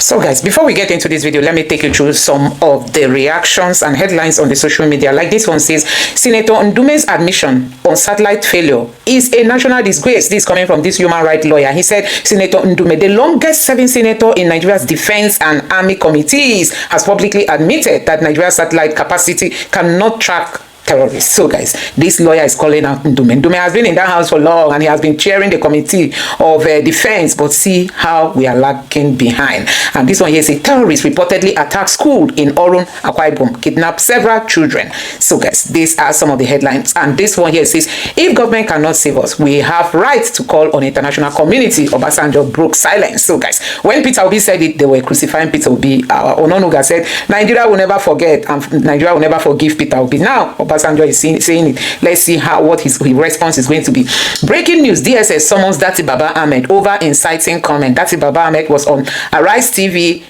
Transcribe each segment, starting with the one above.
So guys, before we get into this video, let me take you through some of the reactions and headlines on the social media. Like this one says, Senator Ndume's admission on satellite failure is a national disgrace. This is coming from this human rights lawyer. He said, Senator Ndume, the longest serving senator in Nigeria's defense and army committees, has publicly admitted that Nigeria's satellite capacity cannot track terrorists. So guys, this lawyer is calling out Ndume. Ndume has been in that house for long and he has been chairing the committee of defense, but see how we are lagging behind. And this one here says, terrorists reportedly attacked school in Orun, Akwa Ibom, kidnapped several children. So guys, these are some of the headlines. And this one here says, if government cannot save us, we have right to call on international community. Obasanjo broke silence. So guys, when Peter Obi said it, they were crucifying Peter Obi. Ononuga said, Nigeria will never forget and Nigeria will never forgive Peter Obi. Now, Obasanjo is saying it. Let's see what his response is going to be. Breaking news, DSS summons Dati Baba Ahmed over inciting comment. Dati Baba Ahmed was on Arise TV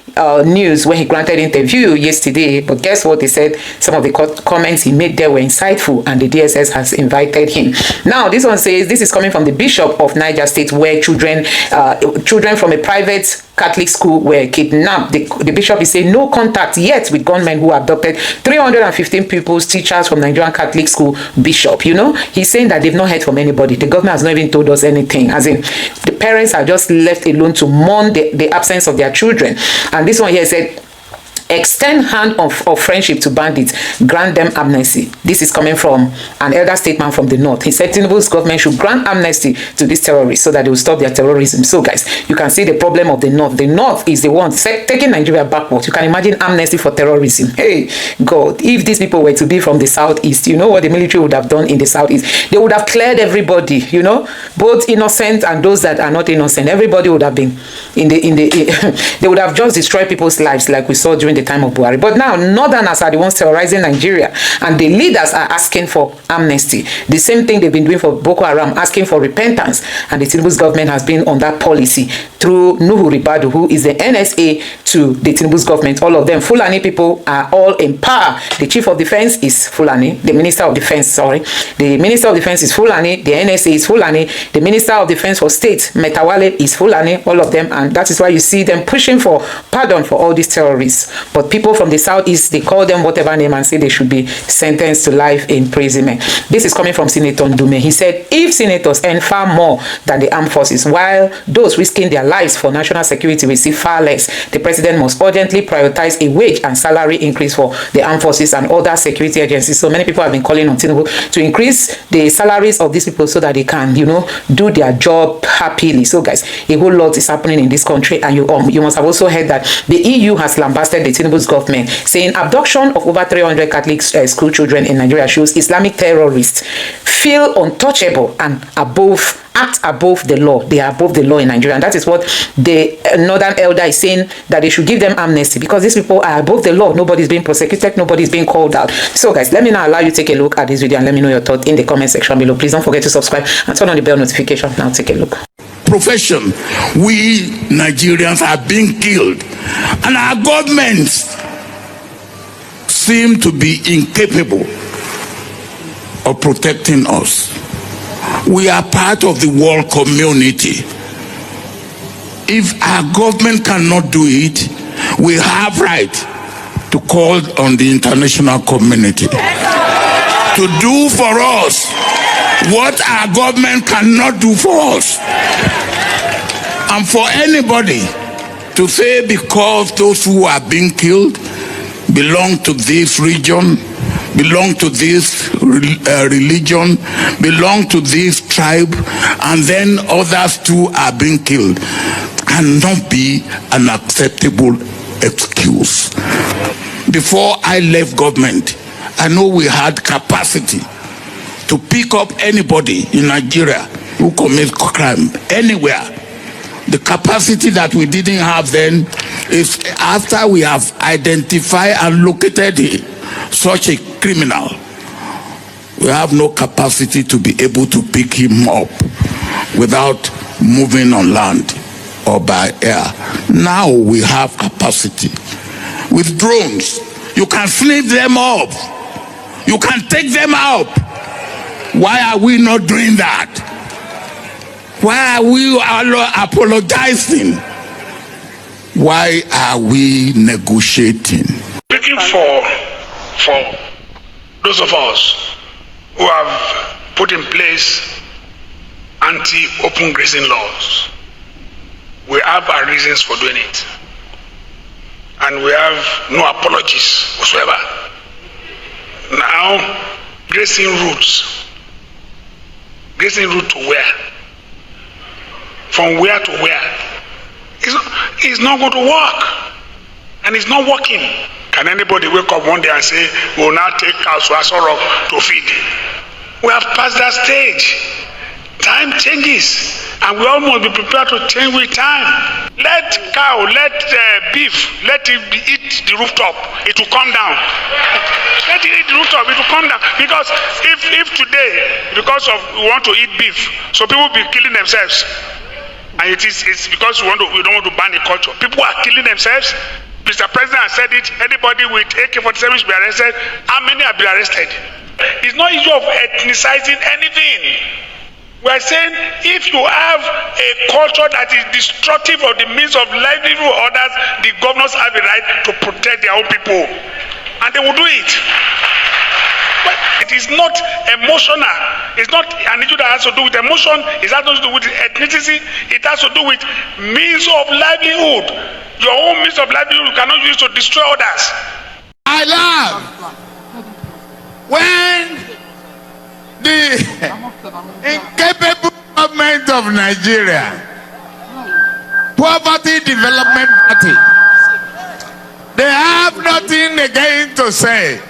news when he granted interview yesterday, but guess what they said? Some of the comments he made there were insightful and the DSS has invited him. Now this one says, this is coming from the Bishop of Niger State, where children from a private Catholic school were kidnapped. The bishop is saying no contact yet with gunmen who abducted 315 pupils, teachers from Nigerian Catholic school. Bishop, you know, he's saying that they've not heard from anybody. The government has not even told us anything, as in the parents are just left alone to mourn the absence of their children. And this one here said, extend hand of friendship to bandits, grant them amnesty. This is coming from an elder statesman from the north. He said Tinubu's government should grant amnesty to these terrorists so that they will stop their terrorism. So guys, you can see the problem of the north. The north is the one taking Nigeria backwards. You can imagine amnesty for terrorism. Hey God, if these people were to be from the southeast, you know what the military would have done in the southeast? They would have cleared everybody, you know, both innocent and those that are not innocent. Everybody would have been they would have just destroyed people's lives like we saw during the time of Buhari. But now northerners are the ones terrorizing Nigeria and the leaders are asking for amnesty. The same thing they've been doing for Boko Haram, asking for repentance, and the Tinubu's government has been on that policy through Nuhu Ribadu, who is the NSA to the Tinubu's government. All of them Fulani people are all in power. The chief of defense is Fulani, the minister of defense, sorry, the minister of defense is Fulani, the NSA is Fulani, the minister of defense for state Metawale is Fulani, all of them, and that is why you see them pushing for pardon for all these terrorists. But people from the southeast, they call them whatever name and say they should be sentenced to life imprisonment. This is coming from Senator Ndume. He said, if senators earn far more than the armed forces, while those risking their lives for national security receive far less, the president must urgently prioritize a wage and salary increase for the armed forces and other security agencies. So many people have been calling on Tinubu to increase the salaries of these people so that they can, you know, do their job happily. So guys, a whole lot is happening in this country, and you must have also heard that the EU has lambasted the Tinubu's government, saying abduction of over 300 Catholic school children in Nigeria shows Islamic terrorists feel untouchable and act above the law. They are above the law in Nigeria, and that is what the northern elder is saying, that they should give them amnesty because these people are above the law. Nobody's being prosecuted, nobody's being called out. So guys, let me now allow you to take a look at this video and let me know your thoughts in the comment section below. Please don't forget to subscribe and turn on the bell notification. Now take a look. Profession, we Nigerians are being killed, and our governments seem to be incapable of protecting us. We are part of the world community. If our government cannot do it, we have right to call on the international community to do for us what our government cannot do for us. And for anybody to say because those who are being killed belong to this region, belong to this religion, belong to this tribe, and then others too are being killed, cannot be an acceptable excuse. Before I left government, I know we had capacity to pick up anybody in Nigeria who commits crime anywhere. The capacity that we didn't have then is after we have identified and located such a criminal, we have no capacity to be able to pick him up without moving on land or by air. Now we have capacity. With drones, you can snip them up. You can take them out. Why are we not doing that? Why are we apologizing? Why are we negotiating? Speaking for those of us who have put in place anti-open grazing laws, we have our reasons for doing it, and we have no apologies whatsoever. Now, grazing route to where? From where to where? It's not going to work, and it's not working. Can anybody wake up one day and say, we will now take cows to Asoro to feed? We have passed that stage. Time changes, and we all must be prepared to change with time. Let cow, let beef, let it eat the rooftop. It will come down. Let it eat the rooftop. It will come down. Because if today, because of we want to eat beef, so people will be killing themselves. And it's because we don't want to ban the culture. People are killing themselves. Mr. President has said it. Anybody with AK-47 should be arrested. How many have been arrested? It's not issue of ethnicizing anything. We are saying if you have a culture that is destructive of the means of livelihood of others, the governors have a right to protect their own people, and they will do it. But it is not emotional. It's not an issue that has to do with emotion. It has to do with ethnicity. It has to do with means of livelihood. Your own means of livelihood you cannot use to destroy others. I love when the incapable government of Nigeria, Poverty Development Party, they have nothing again to say.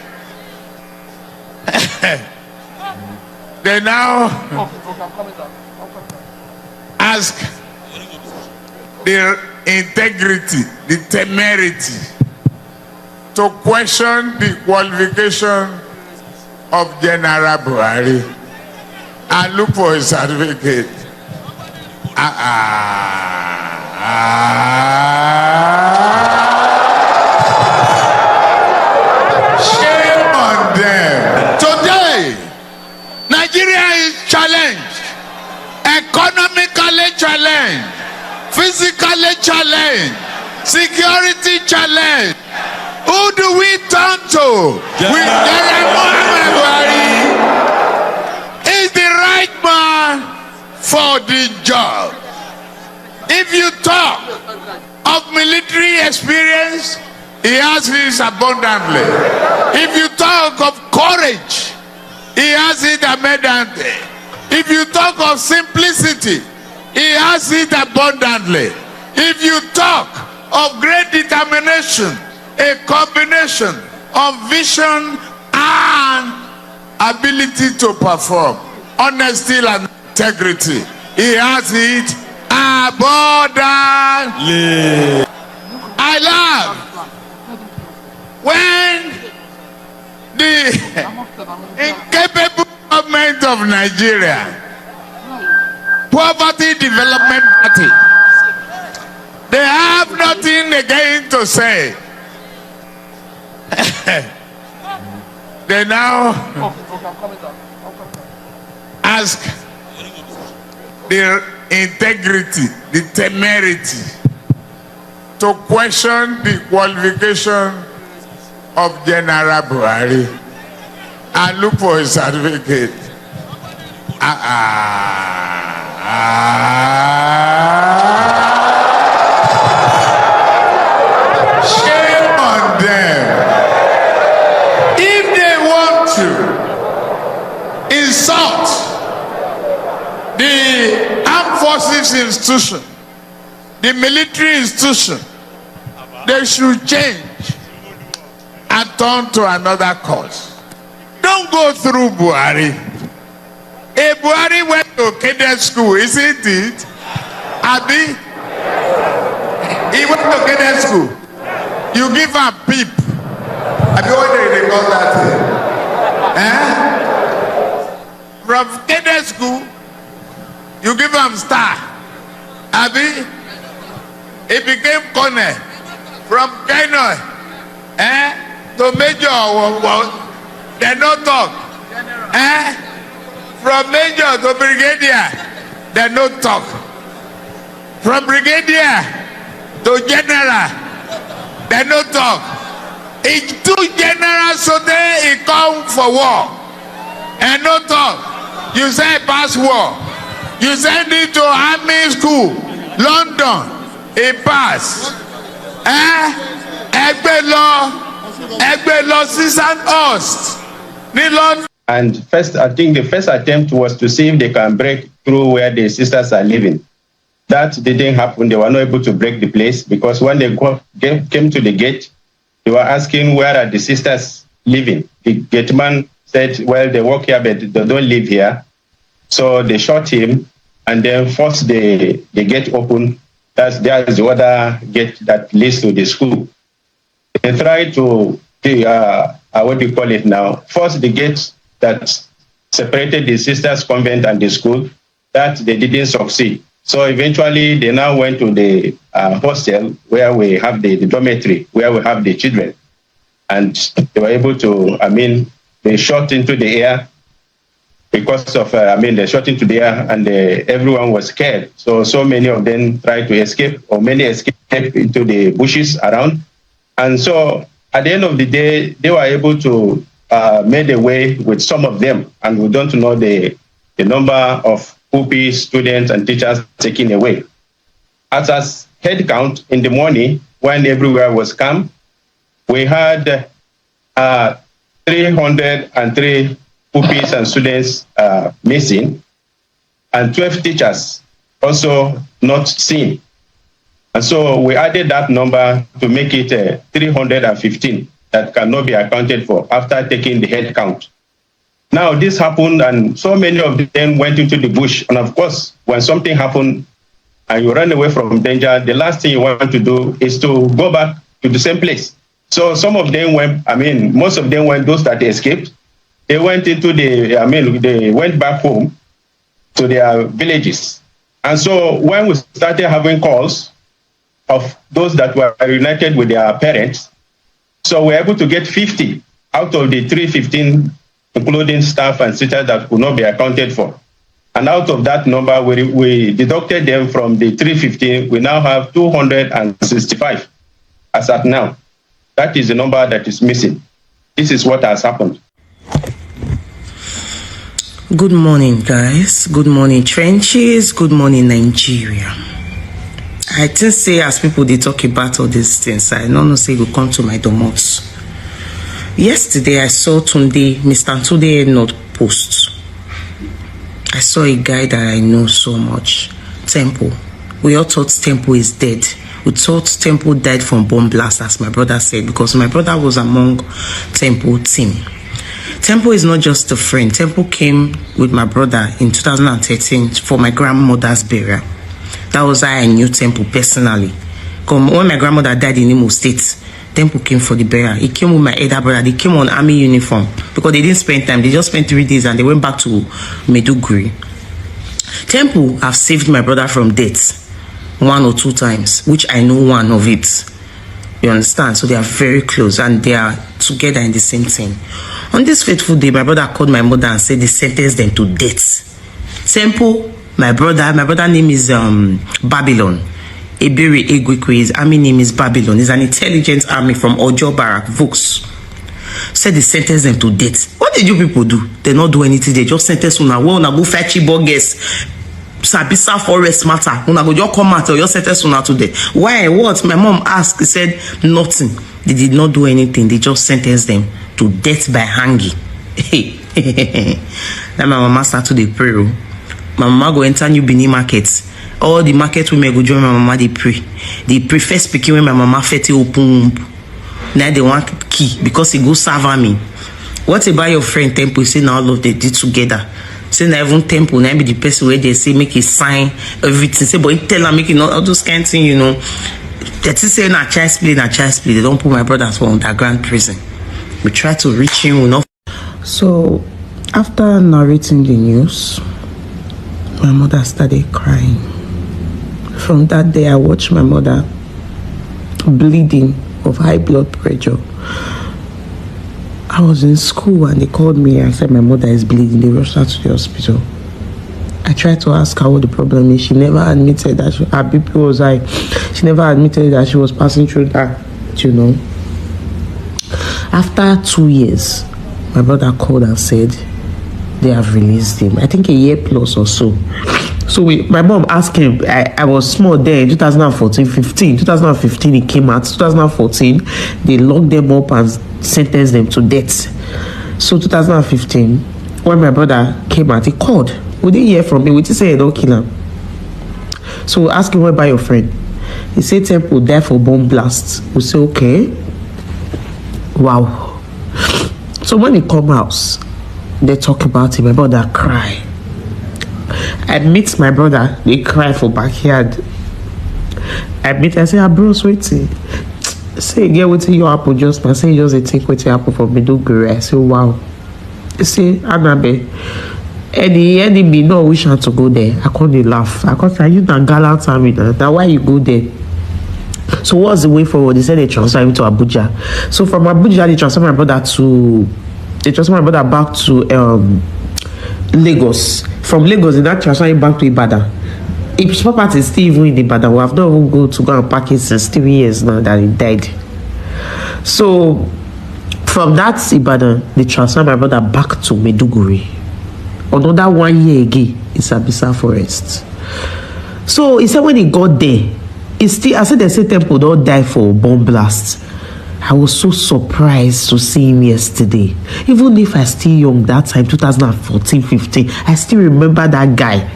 They now ask the integrity, the temerity to question the qualification of General Buhari and look for his certificate. Shame on them. Today, Nigeria is challenged, economically challenged, physically challenged, security challenged. Who do we turn to? Is the right man for the job. If you talk of military experience, he has it abundantly. If you talk of courage, he has it abundantly. If you talk of simplicity, he has it abundantly. If you talk of great determination, a combination of vision and ability to perform, honesty and integrity, he has it abundantly. I love when the incapable government of Nigeria, Poverty Development Party, they have nothing again to say. They now ask the integrity, the temerity to question the qualification of General Buhari and look for his certificate. Shame on them. If they want to insult the armed forces institution, the military institution, they should change and turn to another cause. Don't go through Buhari. A Buhari went to cadet school, isn't it? Abi? He went to cadet school. You give him peep. Abi, what do they call that thing? From cadet school, you give him star. Abi? He became colonel. From colonel, to major, they don't talk. From major to brigadier, they don't talk. From brigadier to general, they no talk. It's too general, so they come for war and no talk. You say pass war. You send it to army school, London. It pass. Egbe law, Susan Ost. And first, I think the first attempt was to see if they can break through where the sisters are living. That didn't happen. They were not able to break the place because when they came to the gate, they were asking where are the sisters living. The gateman said, well, they work here, but they don't live here. So they shot him and then forced the gate open. There's the other gate that leads to the school. They tried to, what do you call it now, force the gate that separated the sisters' convent and the school. That they didn't succeed. So eventually they now went to the hostel where we have the dormitory, where we have the children. And they were able to, they shot into the air because of, they shot into the air and everyone was scared. So many of them tried to escape, or many escaped into the bushes around. And so at the end of the day, they were able to make a way with some of them. And we don't know the number of pupils, students, and teachers taken away. As head count in the morning, when everywhere was calm, we had 303 pupils and students missing, and 12 teachers also not seen. And so we added that number to make it 315 that cannot be accounted for after taking the head count. Now this happened and so many of them went into the bush. And of course, when something happened and you run away from danger, the last thing you want to do is to go back to the same place. So some of them went, most of them went, those that escaped, they went into they went back home to their villages. And so when we started having calls of those that were reunited with their parents, so we're able to get 50 out of the 315, including staff and sisters that could not be accounted for. And out of that number, we deducted them from the 315. We now have 265 as at now. That is the number that is missing. This is what has happened. Good morning, guys. Good morning, trenches. Good morning, Nigeria. I think say as people they talk about all these things, I don't say go come to my domos. Yesterday I saw Mr. Tunde not post. I saw a guy that I know so much, Temple. We all thought Temple is dead. We thought Temple died from bomb blast, as my brother said, because my brother was among Temple team. Temple is not just a friend. Temple came with my brother in 2013 for my grandmother's burial. That was how I knew Temple personally. When my grandmother died in Imo State, Temple came for the burial. He came with my elder brother. They came on army uniform because they didn't spend time. They just spent 3 days and they went back to Maiduguri. Temple have saved my brother from death 1 or 2 times, which I know one of it. You understand? So they are very close and they are together in the same thing. On this fateful day, my brother called my mother and said they sentenced them to death. Temple, my brother name is Babylon. Ebere Egwekwe, his army name is Babylon. He's an intelligence army from Ojo Barak, Vux. Said they sentenced them to death. What did you people do? They not do anything. They just sentenced una. Well, una go fetch bogus. Sabisa forest matter. Una go just come out or just sentence una to death. Why? What? My mom asked. He said nothing. They did not do anything. They just sentenced them to death by hanging. Then my mama started to pray. My mama go enter New Benin markets. All the market women go join my mama, they pray. They pray first speaking when my mama fete open. Now they want key because he go serve me. What about your friend Temple? Say now all of they did together. Say now even Temple, now be the person where they say make a sign, everything. Say, but tell her make it not all those kind of things, you know. That is saying a child's play. They don't put my brothers for underground prison. We try to reach him enough. So after narrating the news, my mother started crying. From that day, I watched my mother bleeding of high blood pressure. I was in school and they called me and said my mother is bleeding. They rushed her to the hospital. I tried to ask her what the problem is. She never admitted that her BP was high. She never admitted that she was passing through that, After 2 years, my brother called and said they have released him. I think a year plus or so. So my mom asked him, I was small then, 2015 he came out. 2014, they locked them up and sentenced them to death. So 2015, when my brother came out, he called. We didn't hear from him. We just said, don't kill him. So we asked him, what about your friend? He said Temple died for bomb blast. We say, okay. Wow. So when he come out, they talk about him. My brother cry. I meet my brother. They cry for backyard. I say, bros, waiting. Say, get waiting your apple just. I say, just take waiting apple for Maiduguri. I say, wow. They say, Anabe. Any enemy no wish her to go there. I can't laugh. I can't say, you not gallant army. Now why you go there? So what's the way forward? They said they transfer him to Abuja. So from Abuja, they transfer my brother back to Lagos. From Lagos, they now transfer him back to Ibadan. His property is still even in Ibadan. We have not even go to go and pack it since 3 years now that he died. So from that Ibadan, they transfer my brother back to Maiduguri. Another 1 year again in Sabisa Forest. So he said when he got there, I said they say Temple don't die for bomb blast. I was so surprised to see him yesterday. Even if I still young that time, 2014-15, I still remember that guy.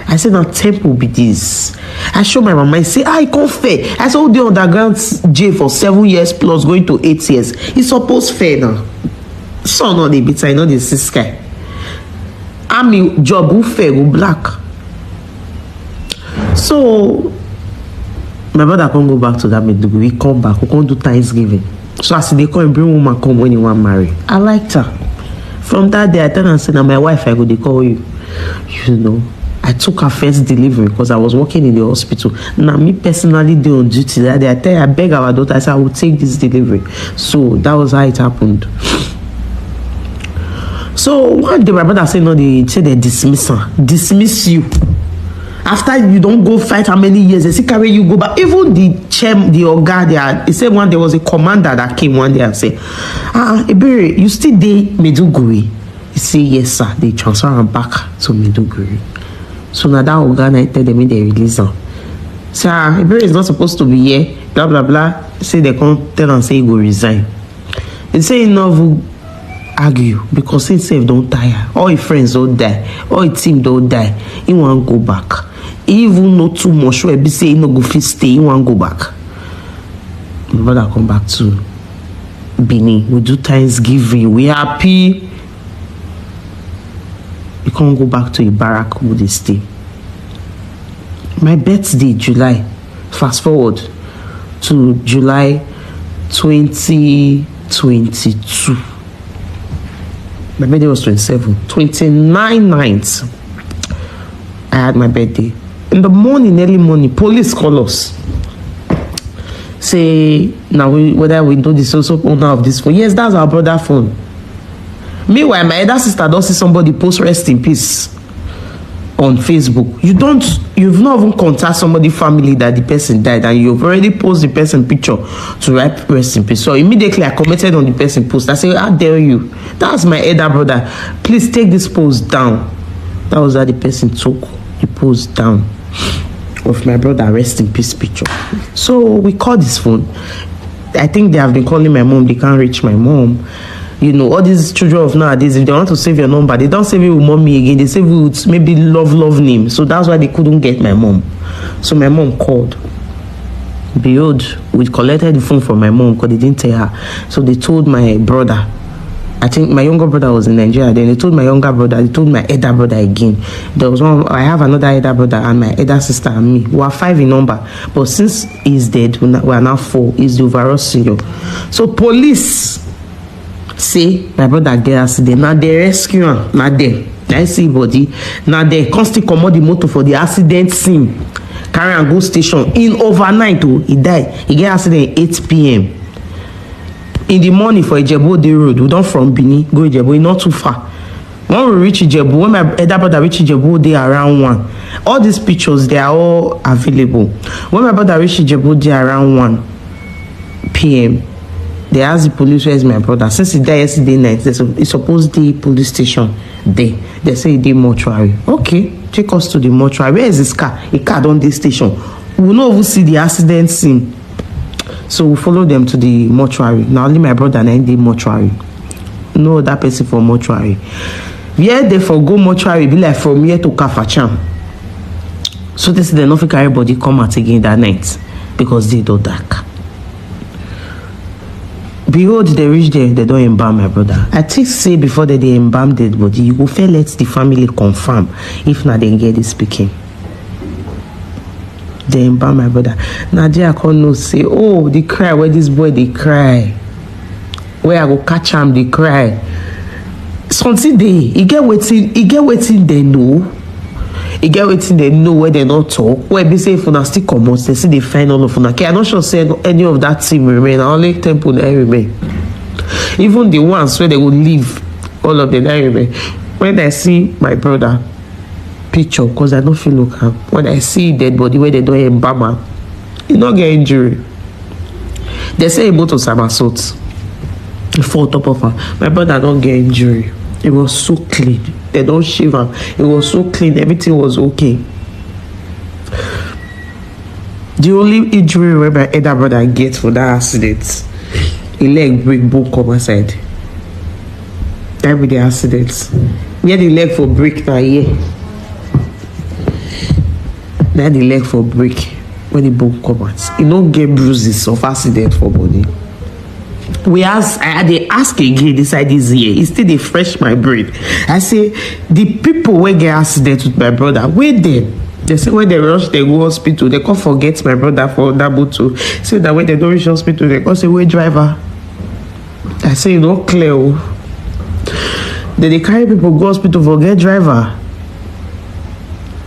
I said, now Temple be this. I showed my mama, I say, I can't fair. I saw the underground jail for 7 years plus going to 8 years. It's supposed fair now. So not the bit, I know the sis guy. Army job who fair, who black. So my brother can't go back to that Maiduguri. We come back. We can't do Thanksgiving. So as they come, bring woman come when you want marry. I liked her. From that day, I tell her and said, now my wife, I go they call you. I took her first delivery because I was working in the hospital. Now me personally did on duty that day. I tell her, I beg our daughter, I said I will take this delivery. So that was how it happened. So one day my brother said, no, they said they dismiss you. After you don't go fight how many years, they say carry you go back. Even the Oga there, he said one there was a commander that came one day and said, Ebere, you still dey Maiduguri? He said, yes, sir. They transfer him back to Maiduguri. So now that Oga tell them they release him. Sir, Ebere is not supposed to be here, blah blah blah. Say they can't tell and say he go resign. They say he never argue because he himself don't tire. All his friends don't die. All his team don't die. He won't go back. He even know too much. So he say he no go fit stay. He won't go back. My brother come back to Benin. We do Thanksgiving. We happy. You can't go back to a barrack where they stay. My birthday, July. Fast forward to July 2022. My birthday was 27. 29 nights. I had my birthday. In the morning, early morning, police call us. Say, now whether we know this also owner of this phone. Yes, that's our brother phone. Meanwhile, my elder sister don't see somebody post rest in peace on Facebook. You've not even contact somebody family that the person died and you've already posted the person picture to write rest in peace. So immediately I commented on the person post. I said, how dare you? That's my elder brother. Please take this post down. That was how the person took the post down of my brother rest in peace picture. So we called his phone. I think they have been calling my mom. They can't reach my mom. All these children of nowadays, if they want to save your number, they don't save it with mommy again. They save it with maybe love name. So that's why they couldn't get my mom. So my mom called. Behold, we collected the phone from my mom because they didn't tell her. So they told my brother. I think my younger brother was in Nigeria. Then they told my younger brother. They told my elder brother again. There was one. I have another elder brother and my elder sister and me. We are 5 in number. But since he's dead, we are now 4. He's the overall senior. So police say my brother get accident. Now they rescue him. Now they see body. Now they constantly commode the motor for the accident scene. Carry and go station. In overnight, he died. He get accident 8 p.m. In the morning for Ijebode Road. We don't from Benin go Ijebode, not too far. When we reach Ijebu, when my elder brother reach Ijebu, they around 1. All these pictures, they are all available. When my brother reach Ijebu, they around 1 p.m. They ask the police, where is my brother? Since he died yesterday night, it's supposed the police station there. They say the mortuary. Okay, take us to the mortuary. Where is this car? A car on this station. We will not even see the accident scene. So we follow them to the mortuary. Now only my brother and I in the mortuary. No other person for mortuary. Where they for go mortuary, be like from here to Kafacham. So they say they not think everybody come out again that night because they do dark. Behold, they reach there, they don't embalm my brother. I think say before they embalm dead body, you go fair let the family confirm if not they get it speaking. They embalm my brother. Nadia can't no say, oh, they cry where this boy they cry. Where I go catch him, they cry. Something he get waiting they know. He get waiting they know where they not talk. Where they say if una still come out, they see they find all of una. Okay, I'm not sure say any of that team remain. Only Temple they remain. Even the ones where they will leave, all of them they remain. When I see my brother picture, because I don't feel look am. When I see dead body where they don't embalm am, he not get injury. They say he go to somersault. He fall top of her. My brother don't get injury. It was so clean. They don't shave him. It was so clean. Everything was okay. The only injury where my elder brother gets for that accident, his leg break, bone come aside. That be the accident. Where the leg for break now, yeah. Now the leg for break when the bone come out. He don't get bruises of accident for body. They ask again inside this year. It's still they fresh my brain. I say the people where get accident with my brother, where them? They say when they rush, they go hospital. They can't forget my brother for double too. So that when they don't reach hospital, they can't say where driver. I say you know clear. Then they carry people go hospital for get driver.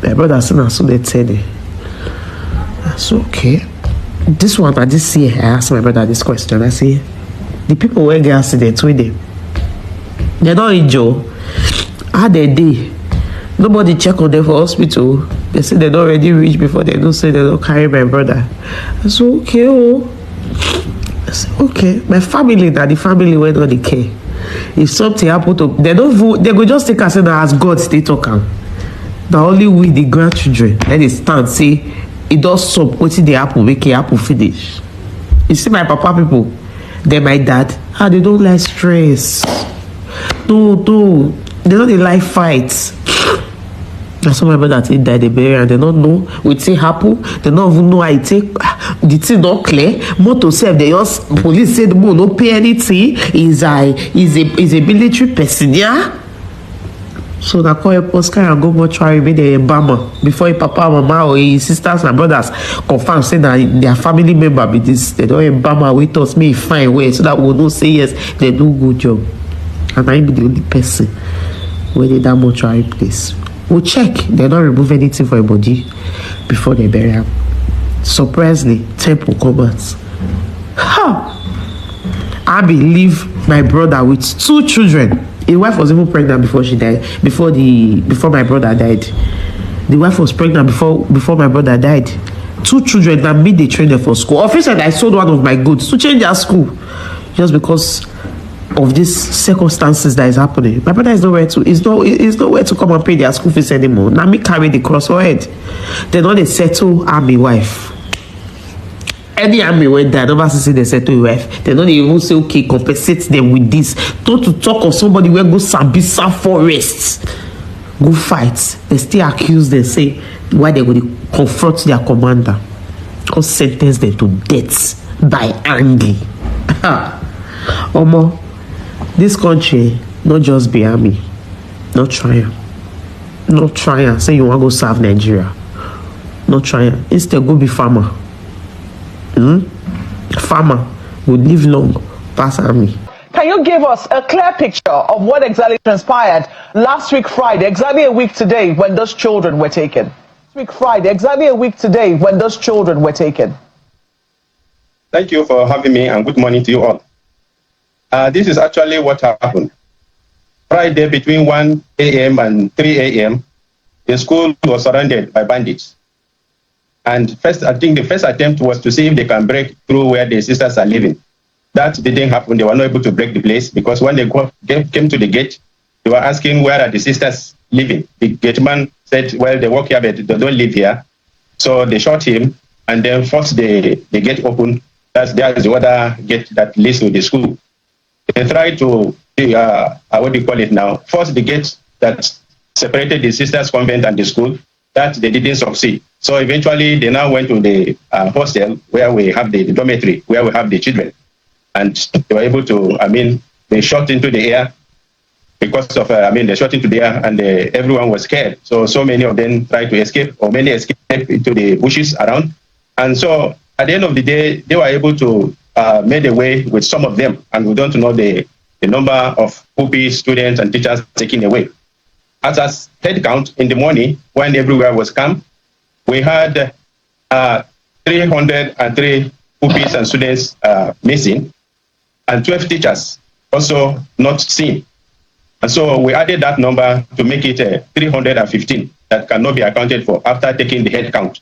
My brother said so they tell me. That's okay. This one, this year, I asked my brother this question. I say, the people where get accident with them, they don't injure. How they dey? Nobody check on them for hospital. They say they don't already reach before they don't say they don't carry my brother. I say, okay, oh. I say, okay. My family, that the family where not the care. If something happen to they don't vote, they go just take us as God stay talking. Now only we the grandchildren, then they stand say it does stop wetin dey happen make it happen finish. You see my papa people, they my dad, they don't like stress. No, they don't dey like fights. That's why my brother take die the bury and they don't know wetin happen. They don't even know how it take. The thing not clear. Motor self they just police say the boy no pay anything. Is a military person, yeah. So that call your post and go mortuary make the embalmer before your papa, mama, or his sisters and brothers confirm say that their family member be this. They don't embalmer with us, may find way so that we don't say yes, they do good job. And I be the only person where they that mortuary place. We'll check. They don't remove anything for a body before they bury him. Surprisingly, Temple comes. I believe my brother with 2 children. His wife was even pregnant before she died. Before my brother died, the wife was pregnant before my brother died. 2 children that made they train them for school. Officially, I sold one of my goods to change their school, just because of these circumstances that is happening. My brother is nowhere to come and pay their school fees anymore. Now me carry the cross for head. They know they settle army wife. Any army where they never see they settle wife. They don't even say okay, compensate them with this. Don't to talk of somebody where go Sambisa forest, go fight. They still accuse them, say why they go to confront their commander, or sentence them to death by anger. Omo. This country, not just be army, not try and say you want to go serve Nigeria. Not try. Instead, go be farmer. Farmer would live long, pass army. Can you give us a clear picture of what exactly transpired last week Friday, exactly a week today, when those children were taken? Thank you for having me, and good morning to you all. This is actually what happened. Friday between 1 a.m. and 3 a.m., the school was surrounded by bandits. And I think the first attempt was to see if they can break through where the sisters are living. That didn't happen. They were not able to break the place because when they came to the gate, they were asking where are the sisters living. The gate man said, well, they work here, but they don't live here. So they shot him and then forced the gate open. That's the other gate that leads to the school. They tried to, what do you call it now, force the gate that separated the sisters' convent and the school. That they didn't succeed. So eventually they now went to the hostel where we have the dormitory, where we have the children. And they were able to, they shot into the air because of, they shot into the air and everyone was scared. So many of them tried to escape, or many escaped into the bushes around. And so at the end of the day, they were able to make a way with some of them. And we don't know the number of pupils, students, and teachers taken away. As head count in the morning, when everywhere was calm, we had 303 pupils and students missing, and 12 teachers also not seen. And so we added that number to make it 315 that cannot be accounted for after taking the head count.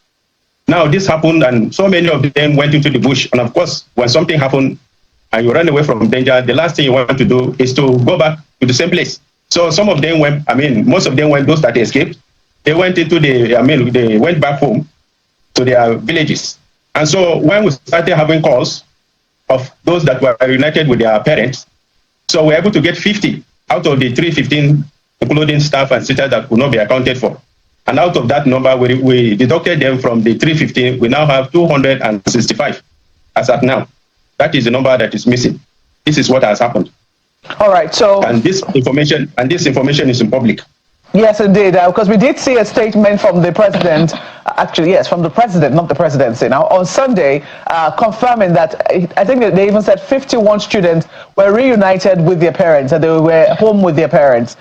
Now this happened, and so many of them went into the bush. And of course, when something happened and you run away from danger, the last thing you want to do is to go back to the same place. So some of them went, most of them went, those that escaped, they went into they went back home to their villages. And so when we started having calls of those that were reunited with their parents, so we're able to get 50 out of the 315, including staff and teachers that could not be accounted for. And out of that number, we deducted them from the 315. We now have 265 as at now. That is the number that is missing. This is what has happened. All right. So and this information is in public. Yes, indeed, because we did see a statement from the president, actually, yes, from the president, not the presidency, now, on Sunday, confirming that, I think they even said 51 students were reunited with their parents, and they were home with their parents.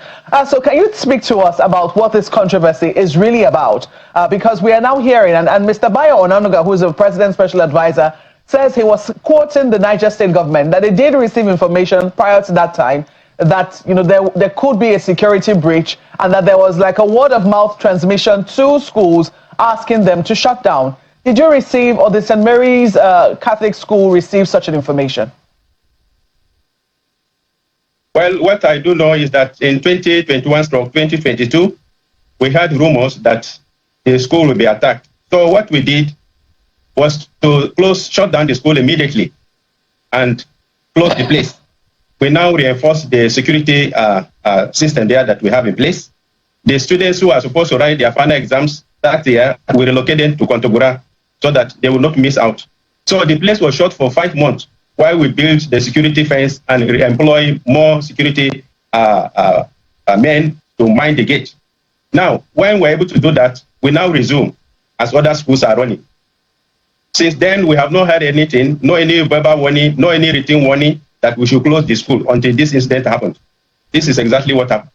So can you speak to us about what this controversy is really about? Because we are now hearing, and Mr. Bayo Onanuga, who is the president's special advisor, says he was quoting the Niger State government, that they did receive information prior to that time, that there could be a security breach, and that there was like a word-of-mouth transmission to schools asking them to shut down. Did you receive, or did St. Mary's Catholic School receive such an information? Well, what I do know is that in 2021/2022, we had rumors that the school would be attacked. So what we did was to shut down the school immediately and close the place. We now reinforce the security system there that we have in place. The students who are supposed to write their final exams that year, we relocated to Kontagora so that they will not miss out. So the place was shut for 5 months while we built the security fence and employ more security men to mind the gate. Now, when we're able to do that, we now resume as other schools are running. Since then, we have not had anything, no any verbal warning, no any written warning that we should close the school until this incident happened. This is exactly what happened.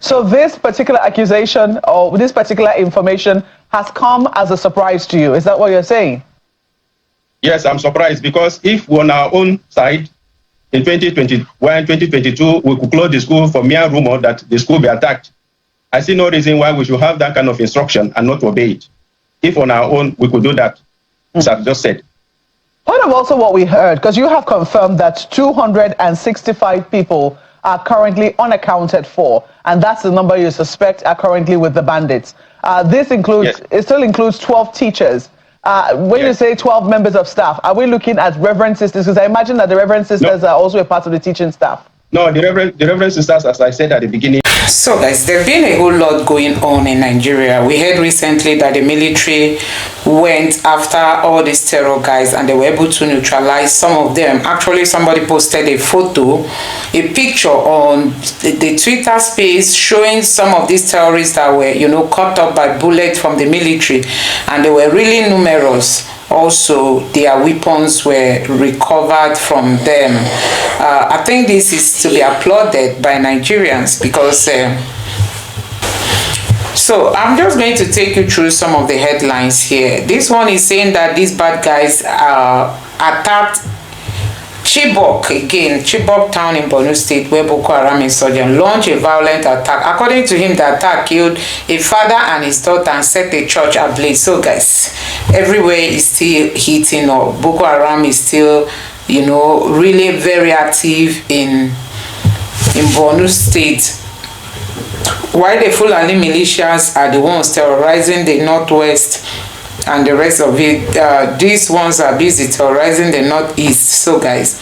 So this particular accusation or this particular information has come as a surprise to you. Is that what you're saying? Yes, I'm surprised, because if on our own side, in 2021, 2022, we could close the school for mere rumor that the school be attacked, I see no reason why we should have that kind of instruction and not obey it. If on our own, we could do that, as I've just said. Part of also what we heard, because you have confirmed that 265 people are currently unaccounted for, and that's the number you suspect are currently with the bandits. This includes, yes, it still includes 12 teachers. When you say 12 members of staff, are we looking at Reverend Sisters? Because I imagine that the Reverend Sisters are also a part of the teaching staff. No, the Reverend Sisters, as I said at the beginning. So guys, there's been a whole lot going on in Nigeria. We heard recently that the military went after all these terror guys and they were able to neutralize some of them. Actually, somebody posted a photo, a picture on the Twitter space showing some of these terrorists that were, caught up by bullets from the military, and they were really numerous. Also, their weapons were recovered from them. I think this is to be applauded by Nigerians, because so I'm just going to take you through some of the headlines here. This one is saying that these bad guys attacked Chibok again, Chibok town in Borno State, where Boko Haram insurgents launched a violent attack. According to him, the attack killed a father and his daughter and set a church ablaze. So guys, everywhere is still heating up. Boko Haram is still, you know, really very active in Borno State. While the Fulani militias are the ones terrorizing the northwest and the rest of it, these ones are busy terrorizing the northeast. So guys,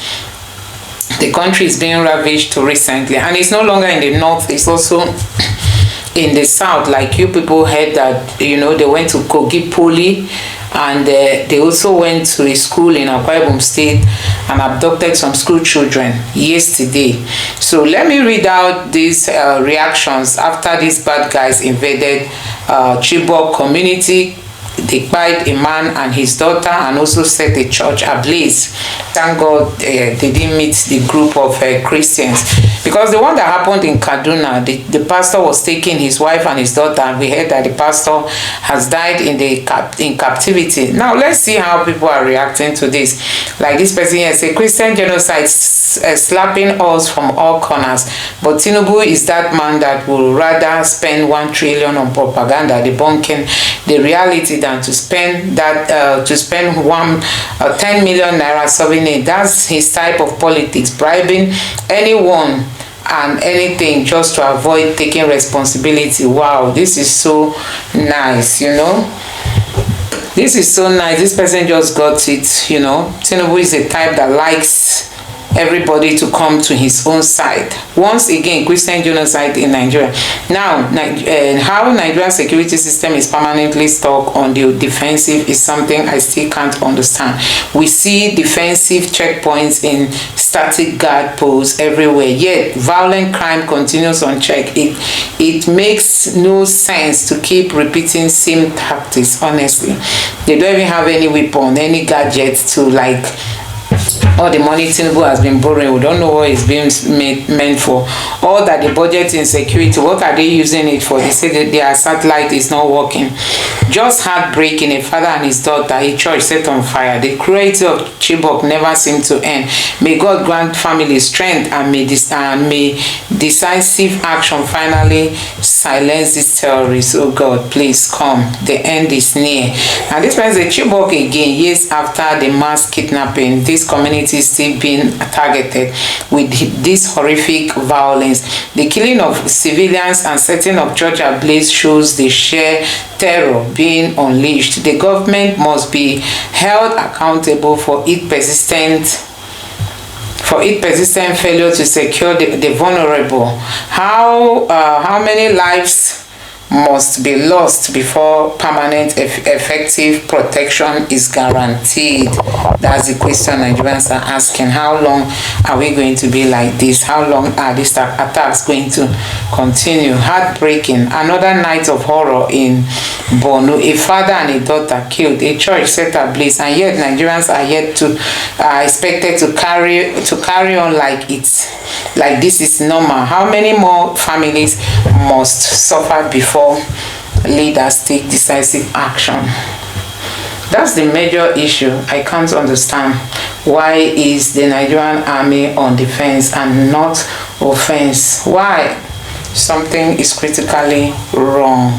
the country is being ravaged recently, and it's no longer in the north, it's also in the south. Like you people heard that, you know, they went to Kogi Poly, and they also went to a school in Akwa Ibom State and abducted some school children yesterday. So let me read out these reactions after these bad guys invaded Chibok community. They killed a man and his daughter and also set the church ablaze. Thank God they didn't meet the group of Christians, because the one that happened in Kaduna, the pastor was taking his wife and his daughter, and we heard that the pastor has died in captivity. Now let's see how people are reacting to this. Like this person here say, Christian genocide slapping us from all corners, but Tinubu is that man that will rather spend 1 trillion on propaganda debunking the reality than to spend that 10 million naira serving it. That's his type of politics, bribing anyone and anything just to avoid taking responsibility. Wow, this is so nice, you know. This is so nice. This person just got it, you know. Tinubu is the type that likes everybody to come to his own side. Once again, Christian genocide in Nigeria. Now, how Nigeria's security system is permanently stuck on the defensive is something I still can't understand. We see defensive checkpoints in static guard posts everywhere, yet violent crime continues unchecked. It makes no sense to keep repeating same tactics, honestly. They don't even have any weapon, any gadgets to like. All the money Tinubu has been borrowing, we don't know what it's being meant for. All that the budget in security, what are they using it for? They say that their satellite is not working. Just heartbreaking, a father and his daughter, a church set on fire. The cruelty of Chibok never seemed to end. May God grant family strength, and may decisive action finally silence these terrorists. Oh God, please come. The end is near. And this means the Chibok again, years after the mass kidnapping, this community is still being targeted with this horrific violence. The killing of civilians and setting of church ablaze shows the sheer terror being unleashed. The government must be held accountable for its persistent failure to secure the vulnerable. How many lives must be lost before permanent effective protection is guaranteed? That's the question Nigerians are asking. How long are we going to be like this? How long are these attacks going to continue? Heartbreaking. Another night of horror in Borno. A father and a daughter killed, a church set ablaze, and yet Nigerians are yet to expected to carry on like this is normal. How many more families must suffer before leaders take decisive action? That's the major issue. I can't understand why is the Nigerian army on defense and not offense. Why? Something is critically wrong.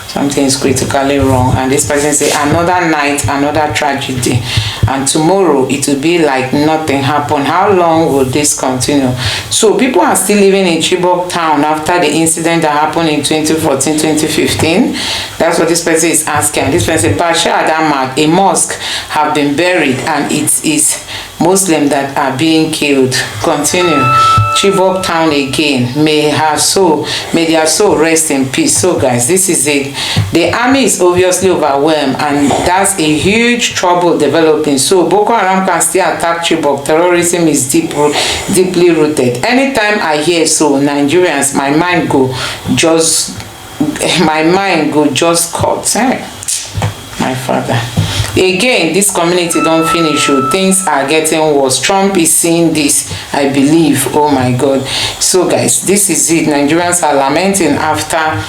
Something is critically wrong. And this person say another night, another tragedy, and tomorrow it will be like nothing happened. How long will this continue? So people are still living in Chibok town after the incident that happened in 2014, 2015. That's what this person is asking. This person say, Pasha Adamad, a mosque have been buried and it is Muslims that are being killed. Continue. Chibok town again. May their soul rest in peace. So guys, this is it. The army is obviously overwhelmed, and that's a huge trouble developing. So Boko Haram can still attack Chibok. Terrorism is deeply rooted. Anytime I hear so, Nigerians, my mind go just cut. My father. Again, this community don't finish. Things are getting worse. Trump is seeing this, I believe. Oh my God. So guys, this is it. Nigerians are lamenting after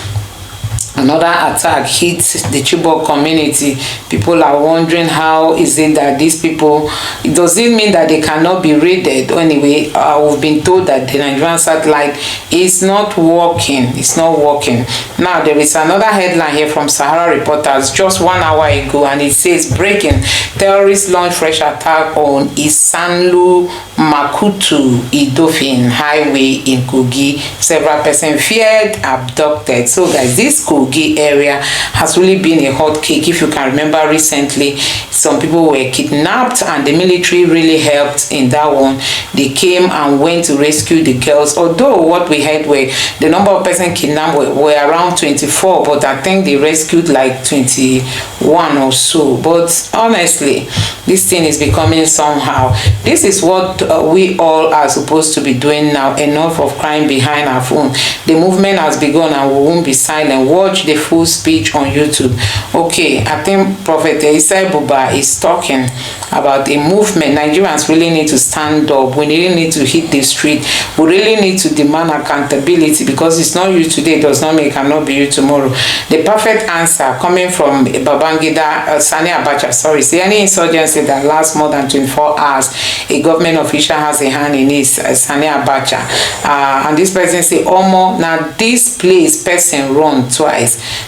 Another attack hit the Chibok community. People are wondering, how is it that these people, it doesn't mean that they cannot be raided. Anyway, we've been told that the Nigerian satellite is not working. It's not working. Now, there is another headline here from Sahara Reporters just 1 hour ago, and it says, breaking, terrorists launch fresh attack on Isanlu Makutu Idofin Highway in Kogi. Several persons feared abducted. So guys, this Kogi area has really been a hot cake. If you can remember recently, some people were kidnapped and the military really helped in that one. They came and went to rescue the girls. Although what we heard were the number of persons kidnapped were around 24, but I think they rescued like 21 or so. But honestly, this thing is becoming somehow. This is what we all are supposed to be doing now. Enough of crying behind our phone. The movement has begun and we won't be silent. Watch the full speech on YouTube. Okay, I think Prophet Isai Buba is talking about a movement. Nigerians really need to stand up. We really need to hit the street. We really need to demand accountability, because it's not you today does not mean it cannot be you tomorrow. The perfect answer coming from Babangida, Sani Abacha, sorry, say any insurgency that lasts more than 24 hours, a government official has a hand in it, Sani Abacha. And this person say, Omo, now this place person run twice.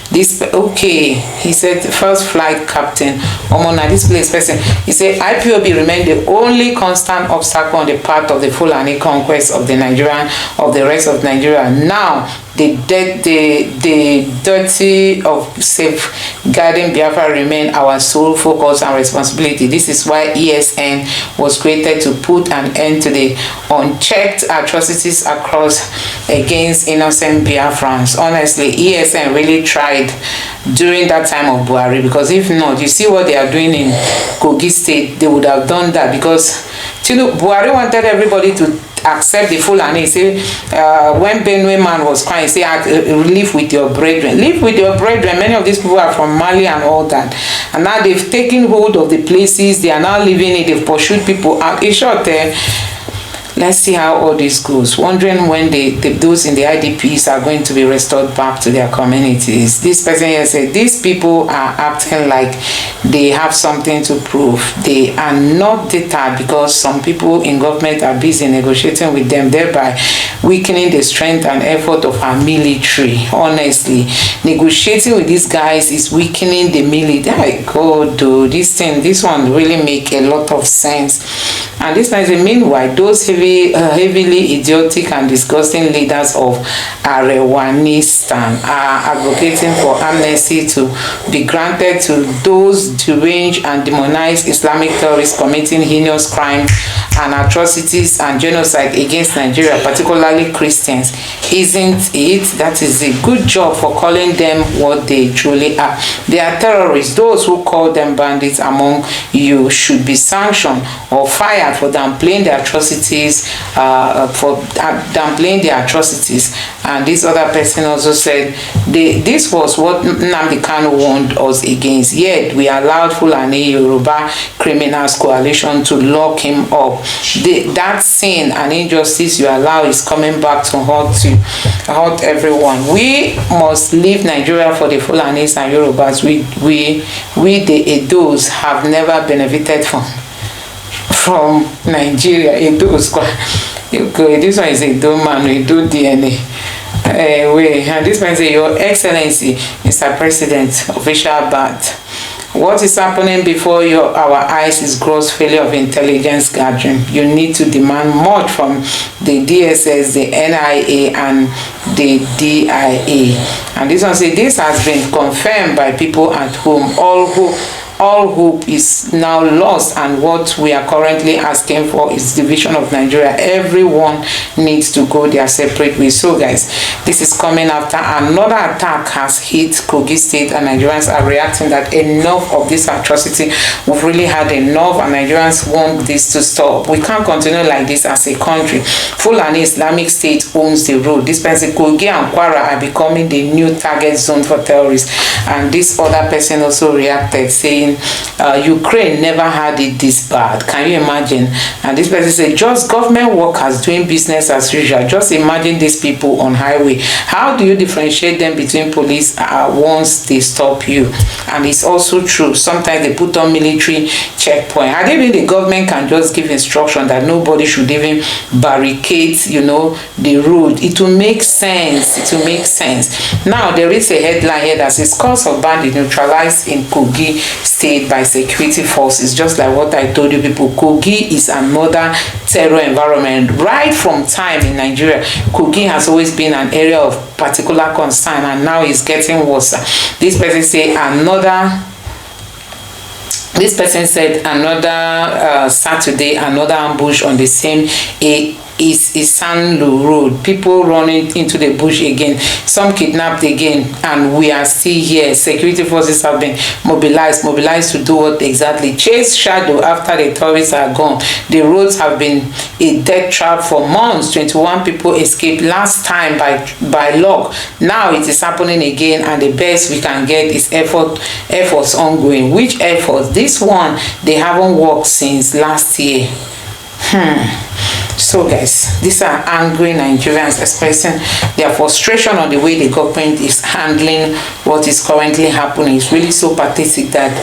This, okay, he said, first flight captain, Omo, now this place person, he said, IPOB remained the only constant obstacle on the path of the Fulani conquest of the rest of Nigeria. Now, the duty of safeguarding Biafra remain our sole focus and responsibility. This is why ESN was created, to put an end to the unchecked atrocities against innocent Biafrans. Honestly, ESN really tried during that time of Buhari, because if not, you see what they are doing in Kogi State, they would have done that, because Buhari wanted everybody to accept the Fulani. Say, when Benue man was crying, say, live with your brethren. Live with your brethren. Many of these people are from Mali and all that. And now they've taken hold of the places. They are now living it. They've pursued people out. In short, let's see how all this goes. Wondering when those in the IDPs are going to be restored back to their communities. This person here said, these people are acting like they have something to prove. They are not deterred, because some people in government are busy negotiating with them, thereby weakening the strength and effort of our military. Honestly, negotiating with these guys is weakening the military. God, this one really make a lot of sense. And this means, meanwhile, those heavily idiotic and disgusting leaders of Arewanistan are advocating for amnesty to be granted to those deranged and demonized Islamic terrorists committing heinous crimes and atrocities and genocide against Nigeria, particularly Christians. Isn't it? That is a good job for calling them what they truly are. They are terrorists. Those who call them bandits among you should be sanctioned or fired for downplaying the atrocities. And this other person also said this was what Nnamdi Kanu warned us against. Yet we allowed Fulani Yoruba Criminals Coalition to lock him up. That sin and injustice you allow is coming back to hurt everyone. We must leave Nigeria for the Fulanis and Yorubas. We the Edos have never benefited from Nigeria. Edos, okay, this one is Edo man, Edo DNA. And this man say, Your Excellency, Mr. President, official bat. What is happening before our eyes is gross failure of intelligence gathering. You need to demand much from the DSS, the NIA, and the DIA. And this one say, this has been confirmed by people at home. All hope is now lost, and what we are currently asking for is division of Nigeria. Everyone needs to go their separate ways. So guys, this is coming after another attack has hit Kogi State, and Nigerians are reacting that enough of this atrocity. We've really had enough, and Nigerians want this to stop. We can't continue like this as a country. Fulani Islamic State owns the road. This person, Kogi and Kwara, are becoming the new target zone for terrorists. And this other person also reacted, saying saying Ukraine never had it this bad. Can you imagine? And this person said, just government workers doing business as usual. Just imagine these people on highway. How do you differentiate them between police once they stop you? And it's also true, sometimes they put on military checkpoint. I don't think the government can just give instruction that nobody should even barricade, you know, the road. It will make sense. It will make sense. Now there is a headline here that says cause of bandit neutralized in Kogi state by security forces. Just like what I told you people, Kogi is another terror environment. Right from time in Nigeria, Kogi has always been an area of particular concern, and now it's getting worse. This person said another Saturday, another ambush on the same Isanlu Road. People running into the bush again. Some kidnapped again, and we are still here. Security forces have been mobilized to do what exactly? Chase shadow after the tourists are gone. The roads have been a death trap for months. 21 people escaped last time by luck. Now it is happening again, and the best we can get is efforts ongoing. Which efforts? This one, they haven't worked since last year. So guys, these are angry Nigerians expressing their frustration on the way the government is handling what is currently happening. It's really so pathetic that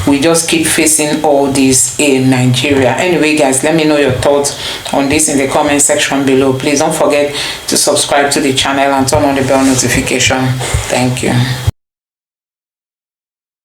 we just keep facing all this in Nigeria. Anyway guys, let me know your thoughts on this in the comment section below. Please don't forget to subscribe to the channel and turn on the bell notification. Thank you.